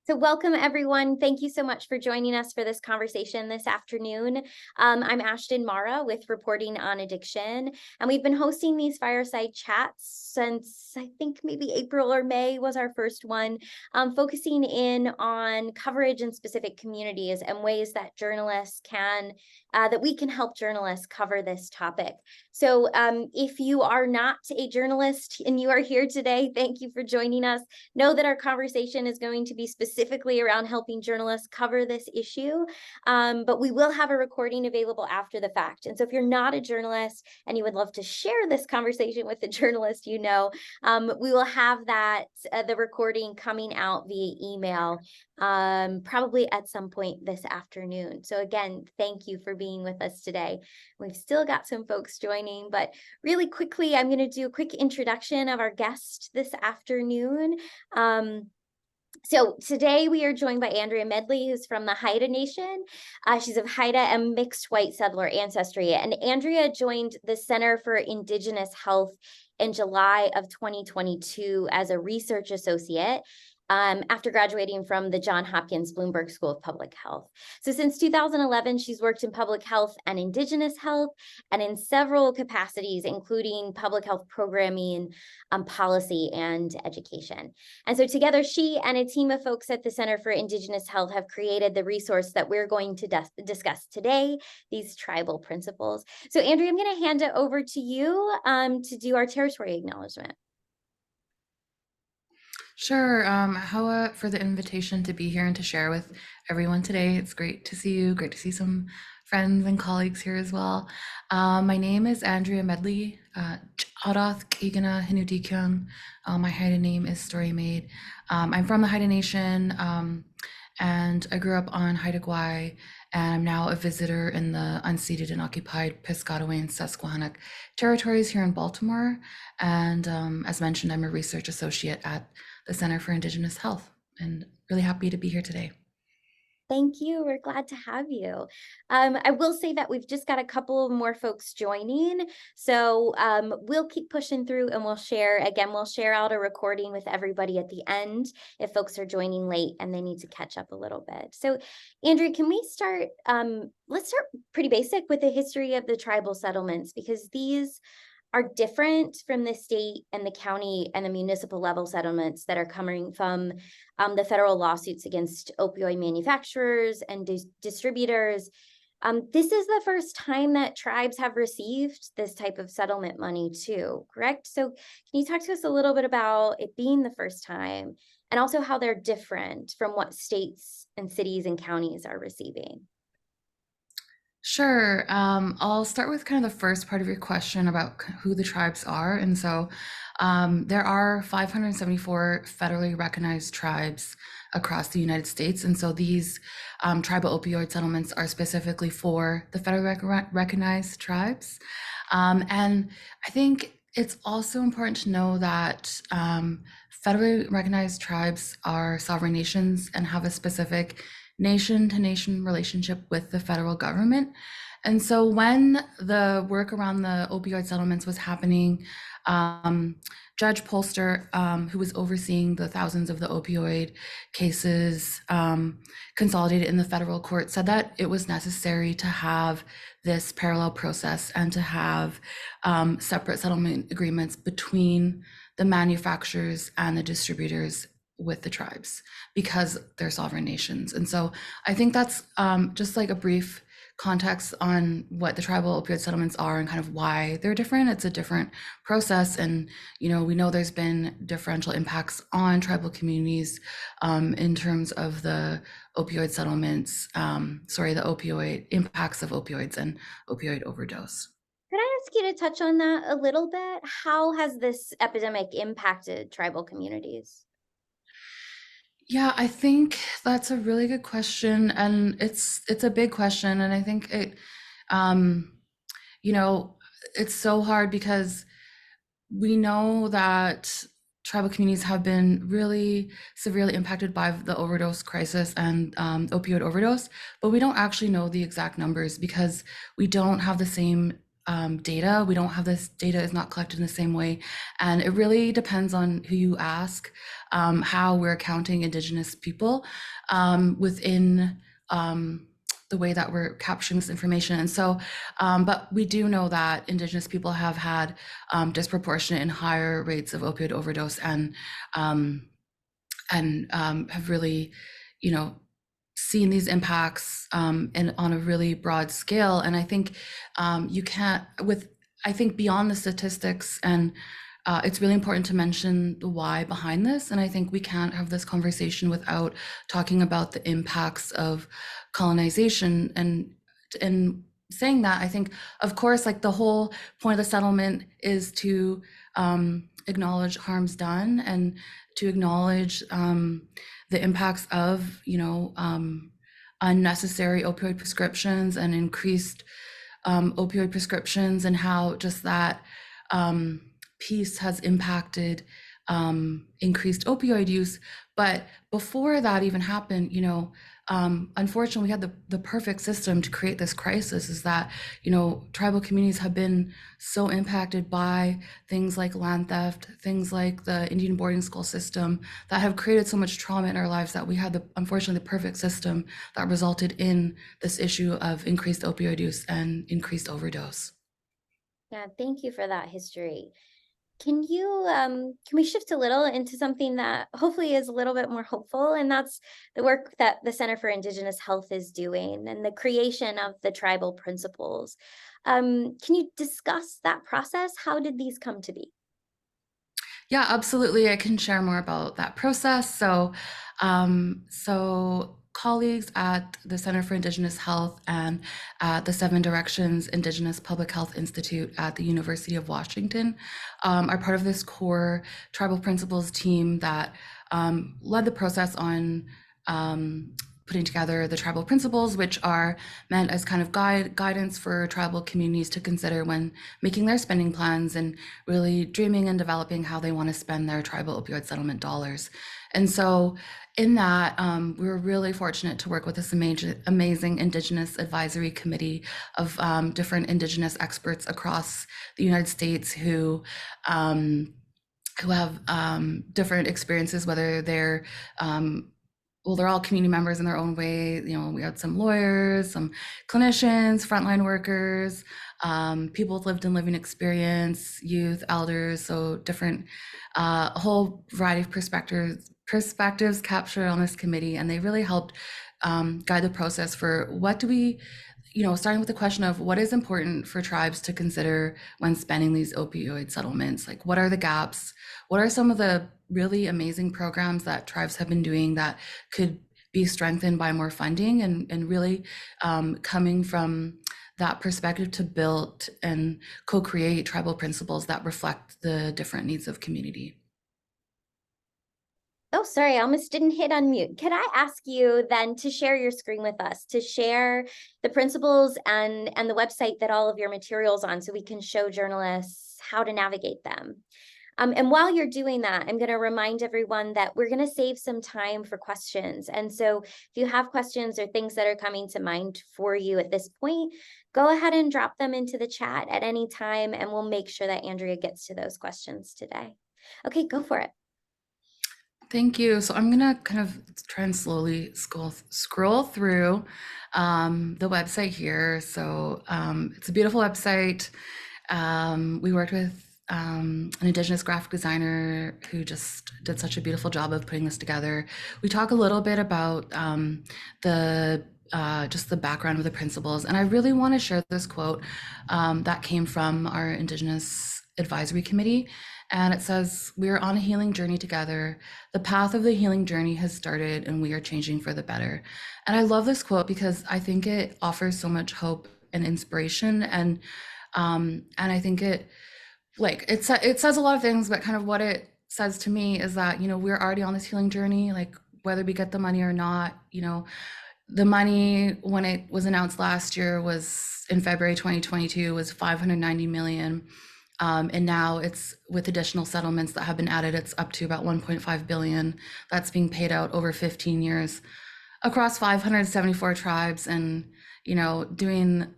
So welcome, everyone. Thank you so much for joining us for this conversation this afternoon. I'm Ashton Mara with Reporting on Addiction, and we've been hosting these fireside chats since I think maybe April or May was our first one, focusing in on coverage in specific communities and ways that that we can help journalists cover this topic. So if you are not a journalist and you are here today, thank you for joining us. Know that our conversation is going to be specifically around helping journalists cover this issue, but we will have a recording available after the fact. And so if you're not a journalist and you would love to share this conversation with the journalist you know, we will have the recording coming out via email probably at some point this afternoon. So again, thank you for being with us today. We've still got some folks joining, but really quickly, I'm going to do a quick introduction of our guest this afternoon. So today we are joined by Andrea Medley, who's from the Haida Nation. She's of Haida and mixed white settler ancestry. And Andrea joined the Center for Indigenous Health in July of 2022 as a research associate after graduating from the Johns Hopkins Bloomberg School of Public Health. So since 2011, she's worked in public health and Indigenous health and in several capacities, including public health programming, policy, and education. And so together, she and a team of folks at the Center for Indigenous Health have created the resource that we're going to discuss today, these tribal principles. So Andrea, I'm going to hand it over to you to do our territory acknowledgement. Sure. Hawa, for the invitation to be here and to share with everyone today. It's great to see you. Great to see some friends and colleagues here as well. My name is Andrea Medley. Arath Kigana Hinudikyung. My Haida name is Story Maid. I'm from the Haida Nation, and I grew up on Haida Gwaii, and I'm now a visitor in the unceded and occupied Piscataway and Susquehannock territories here in Baltimore. And as mentioned, I'm a research associate at the Center for Indigenous Health, and really happy to be here today. Thank you. We're glad to have you. I will say that we've just got a couple more folks joining. So we'll keep pushing through and we'll share out a recording with everybody at the end if folks are joining late and they need to catch up a little bit. So Andrea, can we start, let's start pretty basic with the history of the tribal settlements, because these are different from the state and the county and the municipal level settlements that are coming from the federal lawsuits against opioid manufacturers and distributors. This is the first time that tribes have received this type of settlement money too, correct? So can you talk to us a little bit about it being the first time and also how they're different from what states and cities and counties are receiving? Sure. I'll start with kind of the first part of your question about who the tribes are. And so there are 574 federally recognized tribes across the United States. And so these tribal opioid settlements are specifically for the federally recognized tribes. And I think it's also important to know that federally recognized tribes are sovereign nations and have a specific nation-to-nation relationship with the federal government. And so when the work around the opioid settlements was happening, Judge Polster, who was overseeing the thousands of the opioid cases consolidated in the federal court, said that it was necessary to have this parallel process and to have separate settlement agreements between the manufacturers and the distributors with the tribes because they're sovereign nations. And so I think that's just like a brief context on what the tribal opioid settlements are and kind of why they're different. It's a different process. And, you know, we know there's been differential impacts on tribal communities in terms of the opioid settlements, the opioid impacts of opioids and opioid overdose. Could I ask you to touch on that a little bit? How has this epidemic impacted tribal communities? Yeah, I think that's a really good question, and it's a big question, and I think um, you know, it's so hard because we know that tribal communities have been really severely impacted by the overdose crisis and opioid overdose, but we don't actually know the exact numbers because we don't have the same data. We don't have this data is not collected in the same way. And it really depends on who you ask, how we're counting Indigenous people within the way that we're capturing this information. And so, but we do know that Indigenous people have had disproportionate and higher rates of opioid overdose um, and have really, you know, seen these impacts and on a really broad scale. And I think you can't, with, I think beyond the statistics, and it's really important to mention the why behind this. And I think we can't have this conversation without talking about the impacts of colonization. And saying that, I think, of course, like the whole point of the settlement is to acknowledge harms done and to acknowledge the impacts of, unnecessary opioid prescriptions and increased opioid prescriptions, and how just that piece has impacted increased opioid use. But before that even happened, unfortunately, we had the perfect system to create this crisis. Is that, tribal communities have been so impacted by things like land theft, things like the Indian boarding school system, that have created so much trauma in our lives, that we had unfortunately the perfect system that resulted in this issue of increased opioid use and increased overdose. Yeah, thank you for that history. Can we shift a little into something that hopefully is a little bit more hopeful, and that's the work that the Center for Indigenous Health is doing and the creation of the tribal principles. Can you discuss that process? How did these come to be? Yeah, absolutely. I can share more about that process. So colleagues at the Center for Indigenous Health and at the Seven Directions Indigenous Public Health Institute at the University of Washington are part of this core tribal principles team that led the process on putting together the tribal principles, which are meant as kind of guidance for tribal communities to consider when making their spending plans and really dreaming and developing how they want to spend their tribal opioid settlement dollars. And so in that, we were really fortunate to work with this amazing Indigenous Advisory Committee of different Indigenous experts across the United States who have different experiences, whether they're they're all community members in their own way. We had some lawyers, some clinicians, frontline workers, people with lived and living experience, youth, elders, so different, a whole variety of perspectives captured on this committee, and they really helped guide the process for what do we, starting with the question of what is important for tribes to consider when spending these opioid settlements. Like, what are the gaps? What are some of the really amazing programs that tribes have been doing that could be strengthened by more funding, and really coming from that perspective to build and co-create tribal principles that reflect the different needs of community. Oh, sorry, I almost didn't hit unmute. Could I ask you then to share your screen with us, to share the principles and the website that all of your materials on, so we can show journalists how to navigate them? And while you're doing that, I'm going to remind everyone that we're going to save some time for questions. And so if you have questions or things that are coming to mind for you at this point, go ahead and drop them into the chat at any time, and we'll make sure that Andrea gets to those questions today. Okay, go for it. Thank you. So I'm gonna kind of try and slowly scroll through the website here. So it's a beautiful website. We worked with an Indigenous graphic designer who just did such a beautiful job of putting this together. We talk a little bit about the just the background of the principles, and I really want to share this quote that came from our Indigenous Advisory Committee. And it says, "We are on a healing journey together. The path of the healing journey has started, and we are changing for the better." And I love this quote because I think it offers so much hope and inspiration. And I think it says a lot of things, but kind of what it says to me is that, we're already on this healing journey, like whether we get the money or not. The money, when it was announced last year, was in February 2022, was 590 million. And now it's, with additional settlements that have been added, it's up to about 1.5 billion that's being paid out over 15 years across 574 tribes, and doing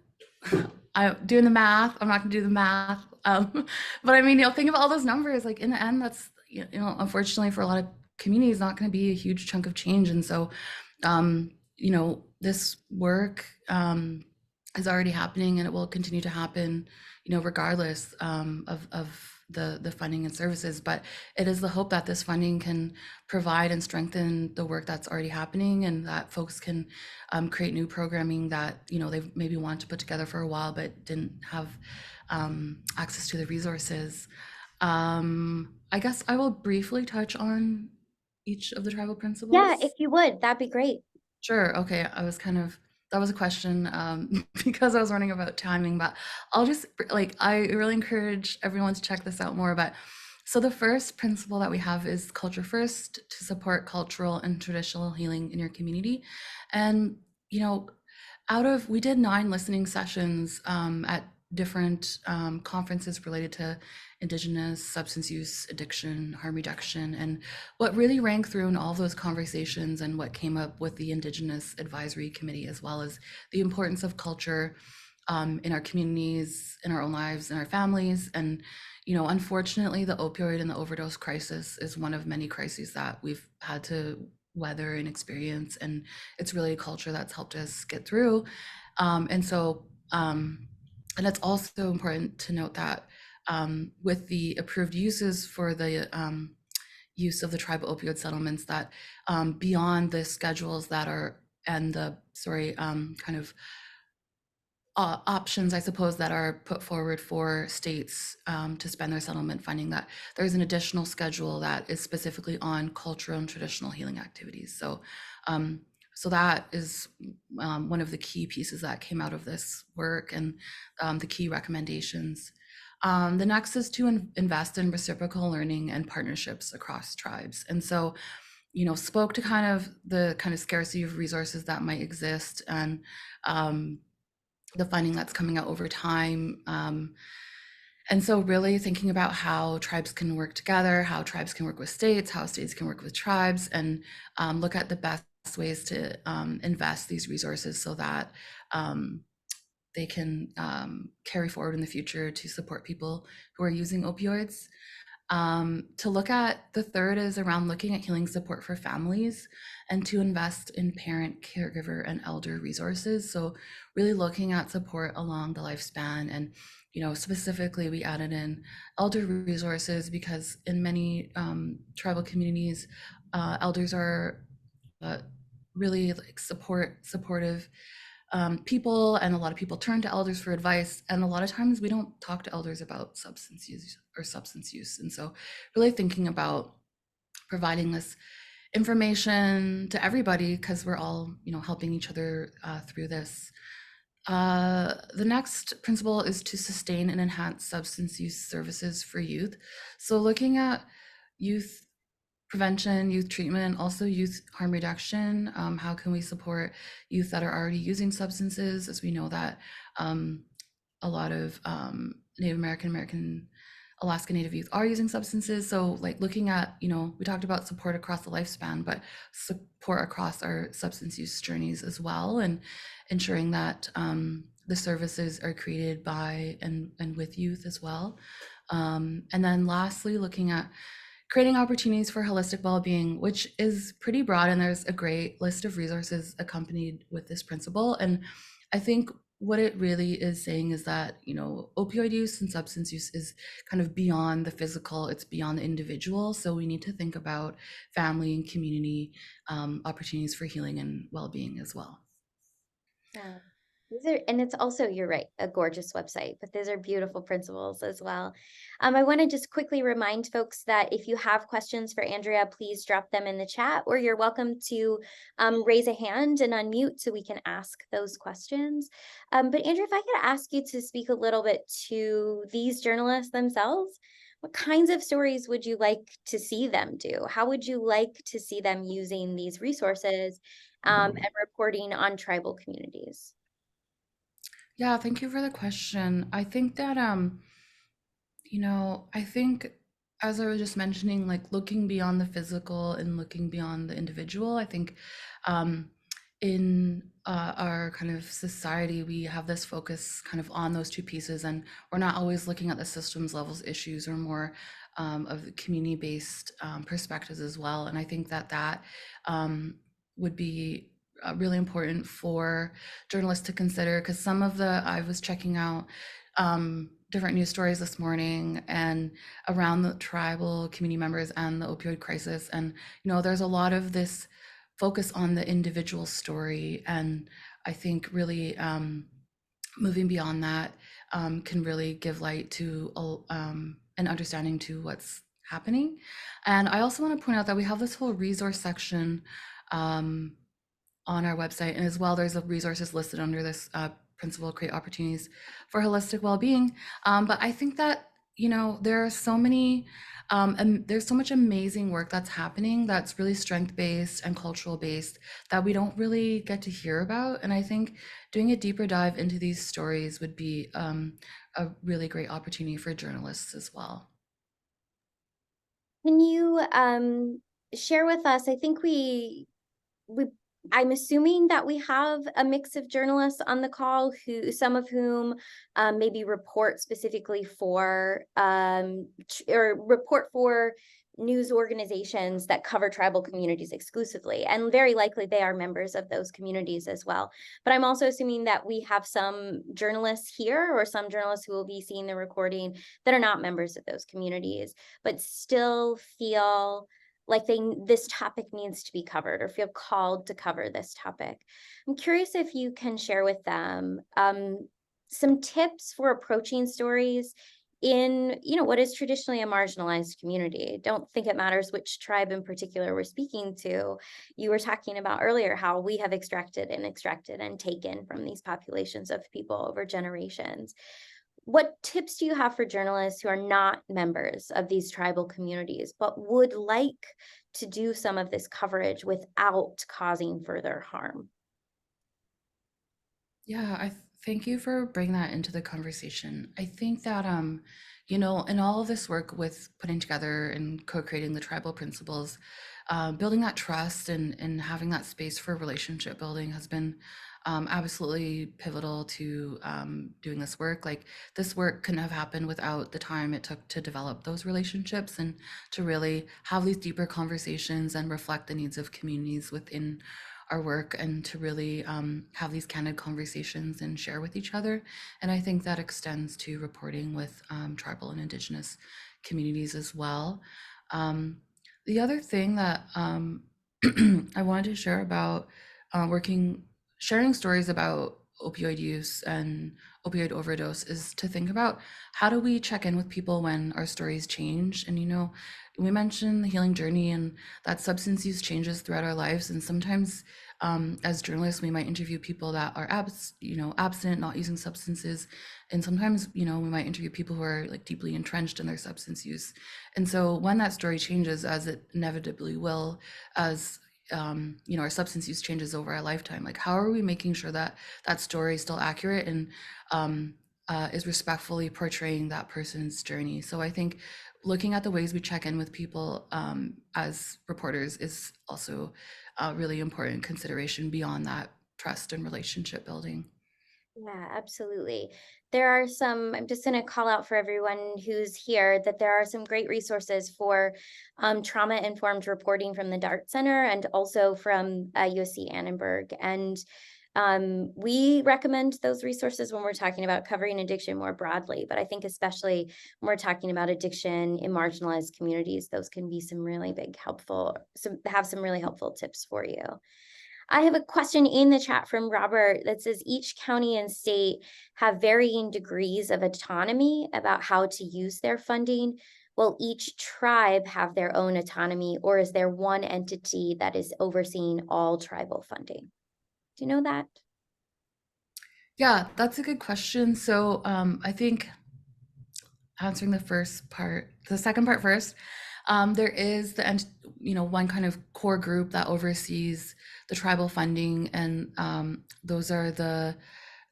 I'm doing the math. I'm not gonna do the math. But I mean, think of all those numbers. Like in the end, that's unfortunately for a lot of communities, not going to be a huge chunk of change. And so, this work is already happening, and it will continue to happen, regardless of the funding and services. But it is the hope that this funding can provide and strengthen the work that's already happening, and that folks can create new programming that they've maybe wanted to put together for a while but didn't have access to the resources. I guess I will briefly touch on each of the tribal Yeah, if principles. you would, that'd be great. Sure. Okay. That was a question because I was wondering about timing, but I'll just I really encourage everyone to check this out more. But so the first principle that we have is culture first, to support cultural and traditional healing in your community. And, you know, we did 9 listening sessions at different conferences related to Indigenous substance use, addiction, harm reduction. And what really rang through in all those conversations and what came up with the Indigenous Advisory Committee, as well as the importance of culture in our communities, in our own lives, in our families. And, unfortunately, the opioid and the overdose crisis is one of many crises that we've had to weather and experience. And it's really a culture that's helped us get through. And it's also important to note that with the approved uses for the use of the tribal opioid settlements, that beyond the schedules that are and the kind of options, I suppose, that are put forward for states to spend their settlement funding, that there's an additional schedule that is specifically on cultural and traditional healing activities. So that is one of the key pieces that came out of this work, and the key recommendations. The next is to invest in reciprocal learning and partnerships across tribes. And so, spoke to the kind of scarcity of resources that might exist, and the funding that's coming out over time. And so really thinking about how tribes can work together, how tribes can work with states, how states can work with tribes, and look at the best ways to invest these resources so that they can carry forward in the future to support people who are using opioids. To look at the third is around looking at healing support for families, and to invest in parent, caregiver, and elder resources. So really looking at support along the lifespan. And specifically we added in elder resources because in many tribal communities, elders are uh, really supportive people, and a lot of people turn to elders for advice, and a lot of times we don't talk to elders about substance use. And so really thinking about providing this information to everybody, because we're all helping each other through this. The next principle is to sustain and enhance substance use services for youth. So looking at youth prevention, youth treatment, also youth harm reduction. How can we support youth that are already using substances, as we know that a lot of Native American, Alaska Native youth are using substances. So looking at, we talked about support across the lifespan, but support across our substance use journeys as well, and ensuring that the services are created by and with youth as well. And then lastly, looking at creating opportunities for holistic well-being, which is pretty broad, and there's a great list of resources accompanied with this principle. And I think what it really is saying is that opioid use and substance use is kind of beyond the physical, it's beyond the individual. So we need to think about family and community opportunities for healing and well-being as well. Yeah. And it's also, you're right, a gorgeous website, but those are beautiful principles as well. I want to just quickly remind folks that if you have questions for Andrea, please drop them in the chat, or you're welcome to raise a hand and unmute so we can ask those questions. But Andrea, if I could ask you to speak a little bit to these journalists themselves, what kinds of stories would you like to see them do? How would you like to see them using these resources and reporting on tribal communities? Yeah, thank you for the question. I think that I think, as I was just mentioning, looking beyond the physical and looking beyond the individual, I think um in our kind of society, we have this focus kind of on those two pieces, and we're not always looking at the systems levels issues or more of the community-based perspectives as well. And I think that that would be really important for journalists to consider, because some of the, I was checking out different news stories this morning and around the tribal community members and the opioid crisis. And, there's a lot of this focus on the individual story. And I think really moving beyond that can really give light to an understanding to what's happening. And I also want to point out that we have this whole resource section um, on our website. And as well, there's resources listed under this principle, create opportunities for holistic well-being. But I think that, there are so many, and there's so much amazing work that's happening that's really strength-based and cultural-based that we don't really get to hear about. And I think doing a deeper dive into these stories would be a really great opportunity for journalists as well. Can you share with us? I think we I'm assuming that we have a mix of journalists on the call, who some of whom maybe report specifically for or report for news organizations that cover tribal communities exclusively, and very likely they are members of those communities as well. But I'm also assuming that we have some journalists here, or some journalists who will be seeing the recording, that are not members of those communities, but still feel like this topic needs to be covered, or feel called to cover this topic. I'm curious if you can share with them some tips for approaching stories in, what is traditionally a marginalized community. Don't think it matters which tribe in particular we're speaking to. You were talking about earlier how we have extracted and taken from these populations of people over generations. What tips do you have for journalists who are not members of these tribal communities, but would like to do some of this coverage without causing further harm? Yeah, thank you for bringing that into the conversation. I think that in all of this work with putting together and co-creating the tribal principles, building that trust and having that space for relationship building has been absolutely pivotal to doing this work. Like, this work couldn't have happened without the time it took to develop those relationships and to really have these deeper conversations and reflect the needs of communities within our work, and to really have these candid conversations and share with each other. And I think that extends to reporting with tribal and Indigenous communities as well. The other thing that I wanted to share about sharing stories about opioid use and opioid overdose is to think about, how do we check in with people when our stories change? And, we mentioned the healing journey and that substance use changes throughout our lives. And sometimes as journalists, we might interview people that are abstinent, not using substances. And sometimes, we might interview people who are like deeply entrenched in their substance use. And so when that story changes, as it inevitably will, as our substance use changes over our lifetime, like, how are we making sure that that story is still accurate and is respectfully portraying that person's journey? So I think looking at the ways we check in with people as reporters is also a really important consideration beyond that trust and relationship building. Yeah, absolutely. I'm just going to call out for everyone who's here that there are some great resources for trauma-informed reporting from the DART Center, and also from USC Annenberg. And we recommend those resources when we're talking about covering addiction more broadly. But I think especially when we're talking about addiction in marginalized communities, those can be have some really helpful tips for you. I have a question in the chat from Robert that says, each county and state have varying degrees of autonomy about how to use their funding. Will each tribe have their own autonomy, or is there one entity that is overseeing all tribal funding? Do you know that? Yeah, that's a good question. So I think answering the second part first, there is one kind of core group that oversees the tribal funding, and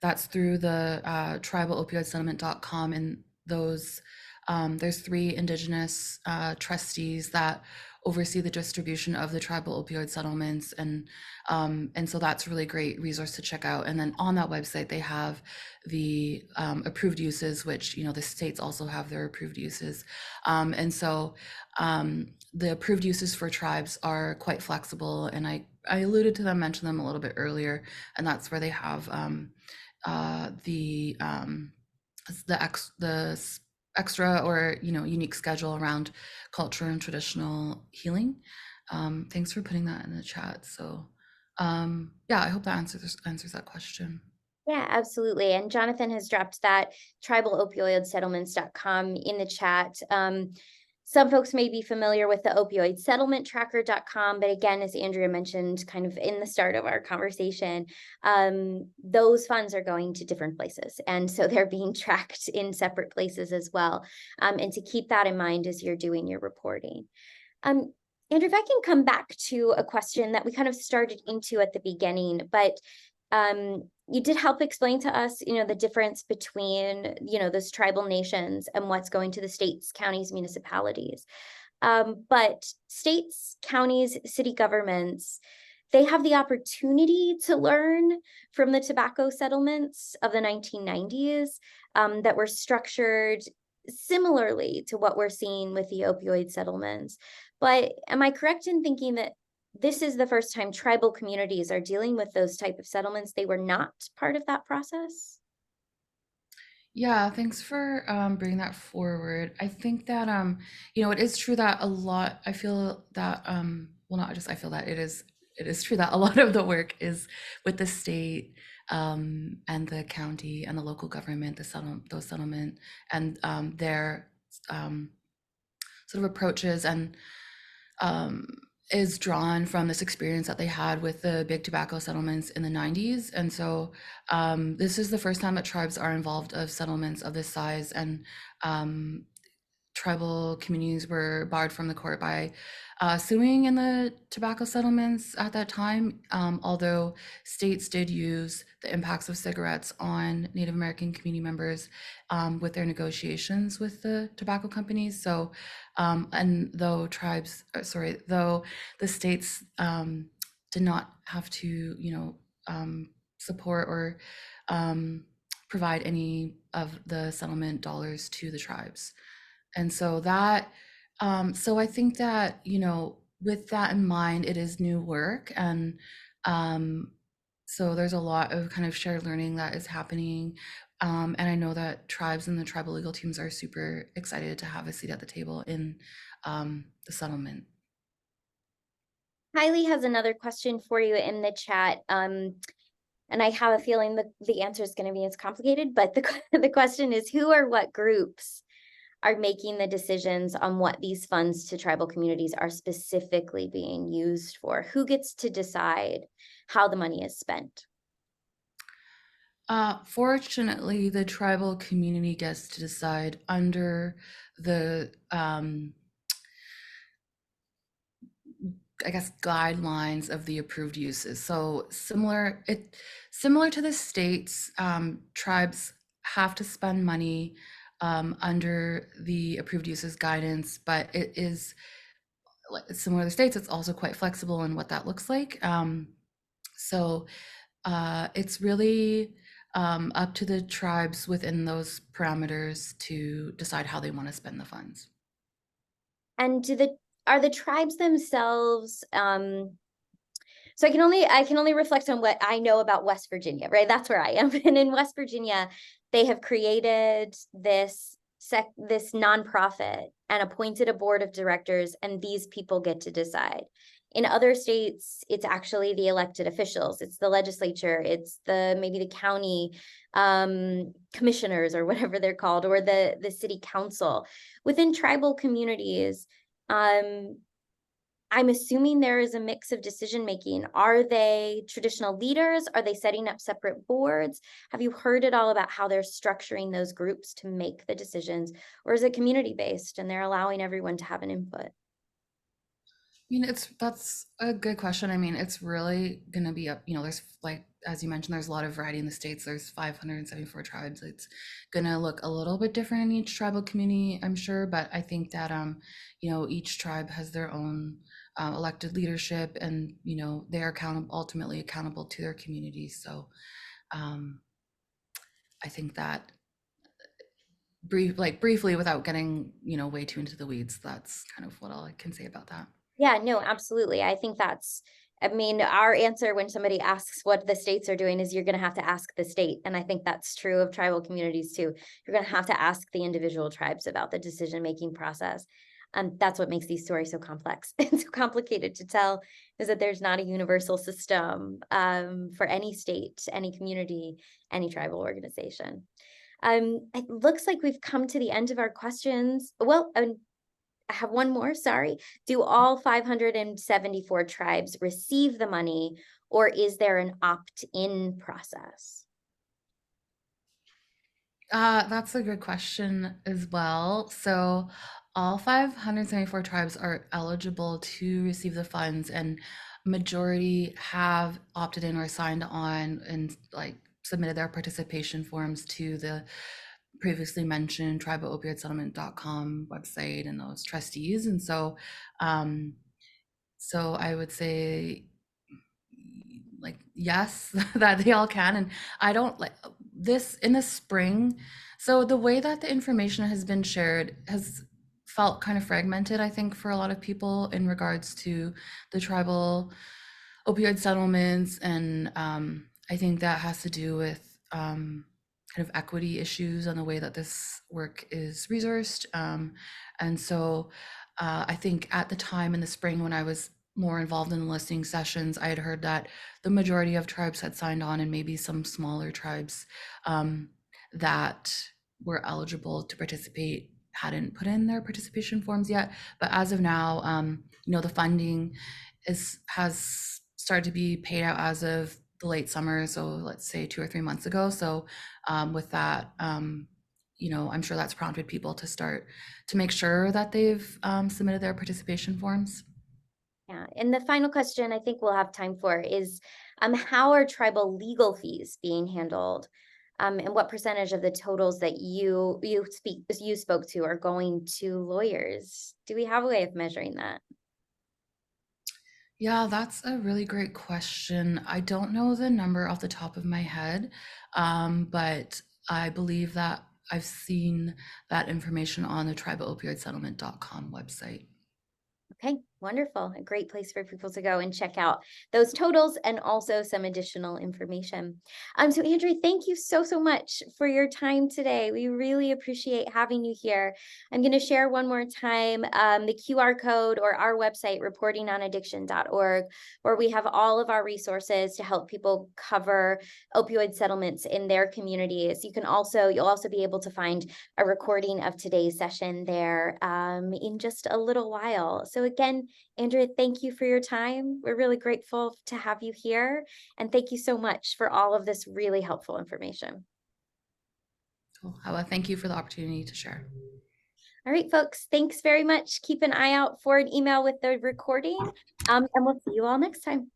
that's through the tribalopioidsettlement.com. And there's three Indigenous trustees that oversee the distribution of the tribal opioid settlements, and so that's a really great resource to check out. And then on that website, they have the approved uses, which the states also have their approved uses, and so the approved uses for tribes are quite flexible, and I alluded to them, mentioned them a little bit earlier, and that's where they have the extra or unique schedule around culture and traditional healing. Thanks for putting that in the chat. So yeah, I hope that answers that question. Yeah, absolutely. And Jonathan has dropped that tribalopioidsettlements.com in the chat. Some folks may be familiar with the opioidsettlementtracker.com, but again, as Andrea mentioned kind of in the start of our conversation, those funds are going to different places. And so they're being tracked in separate places as well. And to keep that in mind as you're doing your reporting. Andrew, if I can come back to a question that we kind of started into at the beginning, but you did help explain to us, the difference between, those tribal nations and what's going to the states, counties, municipalities. But states, counties, city governments, they have the opportunity to learn from the tobacco settlements of the 1990s that were structured similarly to what we're seeing with the opioid settlements. But am I correct in thinking that this is the first time tribal communities are dealing with those type of settlements? They were not part of that process? Yeah, thanks for bringing that forward. I think that it is true that a lot. I feel that well, not just I feel that it is true that a lot of the work is with the state and the county and the local government, those settlement and their sort of approaches and um, is drawn from this experience that they had with the big tobacco settlements in the 90s. And so this is the first time that tribes are involved of settlements of this size. And tribal communities were barred from the court by suing in the tobacco settlements at that time, although states did use the impacts of cigarettes on Native American community members with their negotiations with the tobacco companies. So, and though though the states did not have to, support or provide any of the settlement dollars to the tribes. And so so I think that, with that in mind, it is new work. And um, so there's a lot of kind of shared learning that is happening. And I know that tribes and the tribal legal teams are super excited to have a seat at the table in the settlement. Kylie has another question for you in the chat. And I have a feeling that the answer is going to be as complicated, but the question is, who or what groups are making the decisions on what these funds to tribal communities are specifically being used for? Who gets to decide how the money is spent? Fortunately, the tribal community gets to decide under the I guess guidelines of the approved uses. So similar to the states, tribes have to spend money under the approved uses guidance, but it is similar to the states. It's also quite flexible in what that looks like. So it's really up to the tribes within those parameters to decide how they want to spend the funds. And are the tribes themselves so I can only reflect on what I know about West Virginia, right? That's where I am. And in West Virginia, they have created this nonprofit and appointed a board of directors, and these people get to decide. In other states, it's actually the elected officials, it's the legislature, it's maybe the county commissioners or whatever they're called, or the city council. Within tribal communities, I'm assuming there is a mix of decision making. Are they traditional leaders? Are they setting up separate boards? Have you heard at all about how they're structuring those groups to make the decisions? Or is it community based and they're allowing everyone to have an input? mean, that's a good question. I mean, it's really gonna be up, there's like, as you mentioned, there's a lot of variety in the states. There's 574 tribes. It's gonna look a little bit different in each tribal community, I'm sure, but I think that each tribe has their own elected leadership, and they are ultimately accountable to their communities. So um, I think that briefly, without getting way too into the weeds, that's kind of what all I can say about that. Yeah, no, absolutely. I think I mean, our answer when somebody asks what the states are doing is you're going to have to ask the state. And I think that's true of tribal communities too. You're going to have to ask the individual tribes about the decision-making process. That's what makes these stories so complex and so complicated to tell, is that there's not a universal system for any state, any community, any tribal organization. It looks like we've come to the end of our questions. Well, I have one more, sorry. Do all 574 tribes receive the money, or is there an opt-in process? That's a good question as well. So, all 574 tribes are eligible to receive the funds, and majority have opted in or signed on and like submitted their participation forms to the previously mentioned tribalopioidsettlement.com website and those trustees. And um, so I would say like yes, that they all can. And I don't like this in the spring. So the way that the information has been shared has felt kind of fragmented, I think, for a lot of people in regards to the tribal opioid settlements. And I think that has to do with kind of equity issues on the way that this work is resourced. And so I think at the time in the spring when I was more involved in the listening sessions, I had heard that the majority of tribes had signed on, and maybe some smaller tribes that were eligible to participate hadn't put in their participation forms yet. But as of now, the funding has started to be paid out as of the late summer, so let's say 2 or 3 months ago. So with that, I'm sure that's prompted people to start to make sure that they've submitted their participation forms. Yeah, and the final question I think we'll have time for is, how are tribal legal fees being handled? And what percentage of the totals that you spoke to are going to lawyers? Do we have a way of measuring that? Yeah, that's a really great question. I don't know the number off the top of my head, but I believe that I've seen that information on the tribalopioidsettlement.com website. Okay, wonderful. A great place for people to go and check out those totals and also some additional information. So Andrea, thank you so, so much for your time today. We really appreciate having you here. I'm going to share one more time the QR code or our website, reportingonaddiction.org, where we have all of our resources to help people cover opioid settlements in their communities. You'll also be able to find a recording of today's session there in just a little while. So again, Andrea, thank you for your time. We're really grateful to have you here. And thank you so much for all of this really helpful information. Cool. Well, thank you for the opportunity to share. All right, folks, thanks very much. Keep an eye out for an email with the recording, and we'll see you all next time.